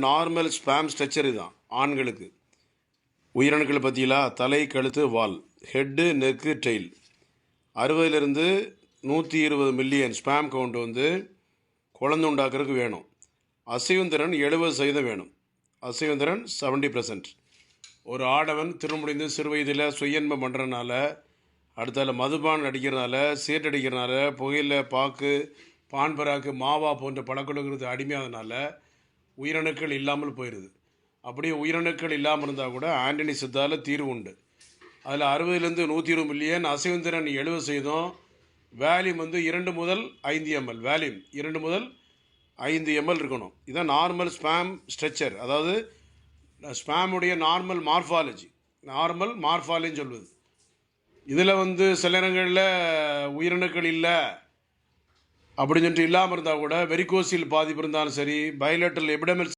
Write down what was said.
Normal spam structure இதுதான் ஆண்களுக்கு. உயிரணுக்கள் பற்றிலா தலை, கழுத்து, வால், ஹெட்டு, நெக்கு, டெயில். 60லிருந்து 120 மில்லியன் ஸ்பேம் கவுண்ட் வந்து குழந்தை உண்டாக்குறதுக்கு வேணும். அசைவுந்திறன் 70% வேணும். அசைவுந்திறன் 70%. ஒரு ஆடவன் திருமுடிந்து சிறு வயதில் சுயன்பம் பண்ணுறதுனால, அடுத்தால மதுபான் அடிக்கிறதுனால, சீட் அடிக்கிறதுனால, புகையில, பாக்கு, பான்பராக்கு, மாவா போன்ற பழக்கொழுக்கிறது அடிமையாதனால உயிரணுக்கள் இல்லாமல் போயிடுது. அப்படியே உயிரணுக்கள் இல்லாமல் இருந்தால் கூட ஆண்டனி சித்தால தீர்வு உண்டு. அதில் 60லிருந்து 120 மில்லியன், அசைவுந்திறன் 70%, வேல்யூம் வந்து 2 முதல் 5 ml, வேல்யூம் 2 முதல் 5 ml இருக்கணும். இதுதான் நார்மல் ஸ்பேம் ஸ்ட்ரக்சர், அதாவது ஸ்பேமுடைய நார்மல் மார்ஃபாலஜின்னு சொல்வது. இதில் வந்து சில நேரங்களில் உயிரணுக்கள் இல்லை அப்படின்னு சொல்லிட்டு இல்லாமல் இருந்தால் கூட வெரிகோசில் பாதிப்பு இருந்தாலும் சரி, பைலேட்டரல் எபிடமல்